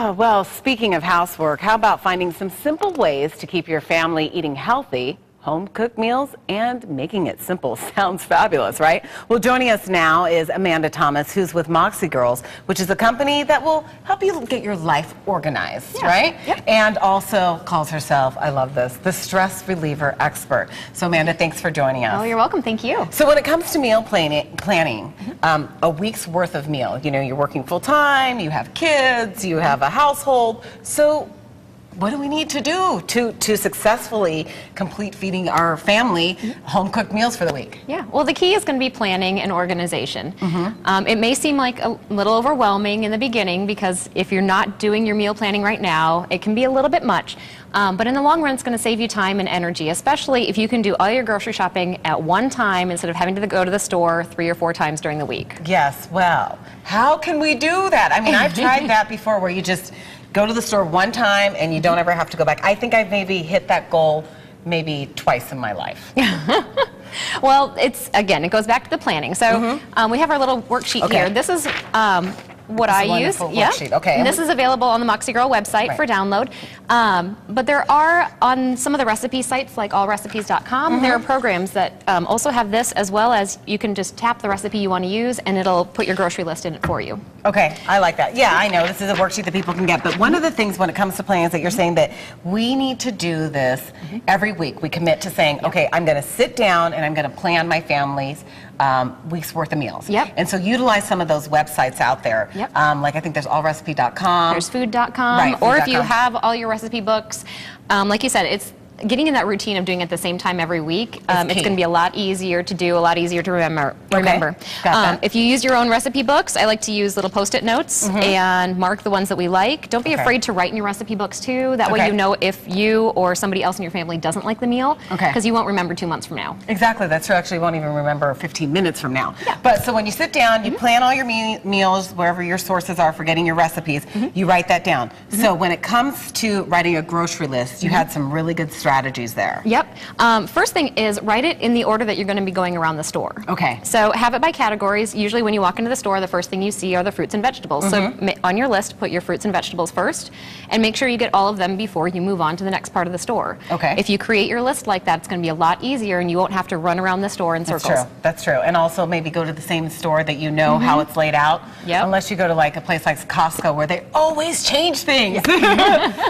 Oh, well, speaking of housework, how about finding some simple ways to keep your family eating healthy, home-cooked meals, and making it simple? Sounds fabulous, right? Well, joining us now is Amanda Thomas, who's with Moxie Girls, which is a company that will help you get your life organized, right? Yep. And also calls herself, I love this, the stress reliever expert. So, Amanda, thanks for joining us. Oh, you're welcome. Thank you. So when it comes to meal planning, a week's worth of meal, you know, you're working full-time, you have kids, you have a household, so what do we need to do to successfully complete feeding our family home-cooked meals for the week? Yeah, well, the key is going to be planning and organization. It may seem like a little overwhelming in the beginning because if you're not doing your meal planning right now, it can be a little bit much. But in the long run, it's going to save you time and energy, especially if you can do all your grocery shopping at one time instead of having to go to the store 3 or 4 times during the week. Yes, well, how can we do that? I mean, I've tried that before where you just go to the store one time and you don't ever have to go back. I think I've maybe hit that goal maybe twice in my life. Well, it goes back to the planning. So we have our little worksheet here. This is what I use. Worksheet. Okay. And this is available on the Moxie Girl website for download. But there are on some of the recipe sites like allrecipes.com, there are programs that also have this, as well as you can just tap the recipe you want to use and it'll put your grocery list in it for you. Okay, I like that. Yeah, I know this is a worksheet that people can get, but one of the things when it comes to planning is that you're saying that we need to do this every week. We commit to saying, okay, I'm going to sit down and I'm going to plan my family's week's worth of meals. And so utilize some of those websites out there. Like I think there's allrecipe.com. There's food.com. Or if you have all your recipe books, like you said, it's getting in that routine of doing it at the same time every week. It's going to be a lot easier to do, a lot easier to remember. If you use your own recipe books, I like to use little post-it notes and mark the ones that we like. Don't be afraid to write in your recipe books too. That way you know if you or somebody else in your family doesn't like the meal, because you won't remember 2 months from now. Exactly, that's true. Actually, you won't even remember 15 minutes from now. But so when you sit down, you plan all your meals, wherever your sources are for getting your recipes, you write that down. So when it comes to writing a grocery list, you had some really good strategies there. First thing is write it in the order that you're going to be going around the store. So have it by categories. Usually when you walk into the store, the first thing you see are the fruits and vegetables. So on your list, put your fruits and vegetables first and make sure you get all of them before you move on to the next part of the store. If you create your list like that, it's going to be a lot easier and you won't have to run around the store in circles. That's true. And also maybe go to the same store that you know how it's laid out. Unless you go to like a place like Costco where they always change things.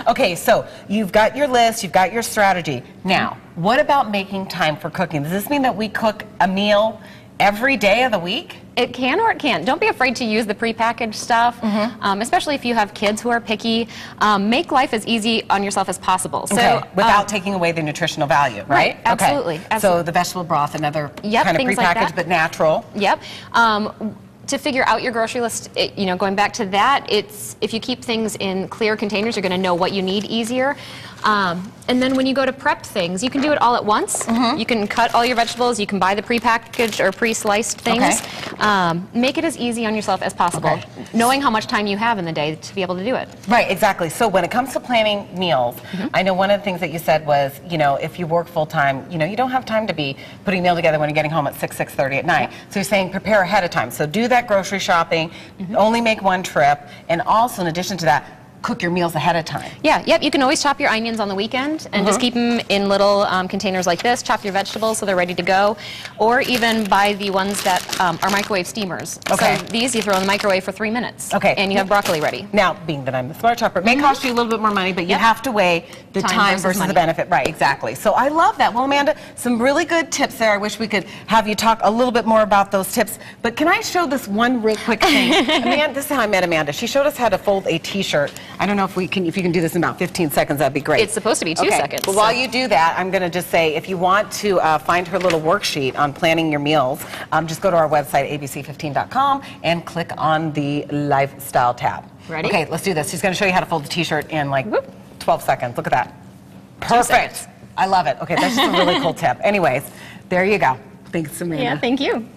Okay, so you've got your list, you've got your strategy. Now, what about making time for cooking? Does this mean that we cook a meal every day of the week? It can or it can't. Don't be afraid to use the prepackaged stuff, especially if you have kids who are picky. Make life as easy on yourself as possible. So without taking away the nutritional value, right? Absolutely. So the vegetable broth, another kind of prepackaged but natural. To figure out your grocery list, going back to that, it's if you keep things in clear containers, you're going to know what you need easier. And then when you go to prep things, you can do it all at once. You can cut all your vegetables, you can buy the prepackaged or pre-sliced things. Make it as easy on yourself as possible, knowing how much time you have in the day to be able to do it. Right, exactly. So when it comes to planning meals, I know one of the things that you said was, if you work full-time, you don't have time to be putting a meal together when you're getting home at 6:30 at night. So you're saying prepare ahead of time. So do that grocery shopping, only make one trip, and also in addition to that, cook your meals ahead of time. You can always chop your onions on the weekend and just keep them in little containers like this. Chop your vegetables so they're ready to go, or even buy the ones that are microwave steamers. So these you throw in the microwave for 3 minutes, and you have broccoli ready. Now, being that I'm the smart shopper, it may cost you a little bit more money, but you have to weigh the time versus the benefit. Right, exactly. So I love that. Well, Amanda, some really good tips there. I wish we could have you talk a little bit more about those tips, but can I show this one real quick thing? Amanda, this is how I met Amanda. She showed us how to fold a t-shirt. I don't know if you can do this in about 15 seconds, that'd be great. It's supposed to be 2 seconds. Well, while you do that, I'm going to just say, if you want to find her little worksheet on planning your meals, just go to our website, abc15.com, and click on the Lifestyle tab. Ready? Okay, let's do this. She's going to show you how to fold a t-shirt in like 12 seconds. Look at that. Perfect. I love it. Okay, that's just a really cool tip. Anyways, there you go. Thanks, Amanda. Thank you.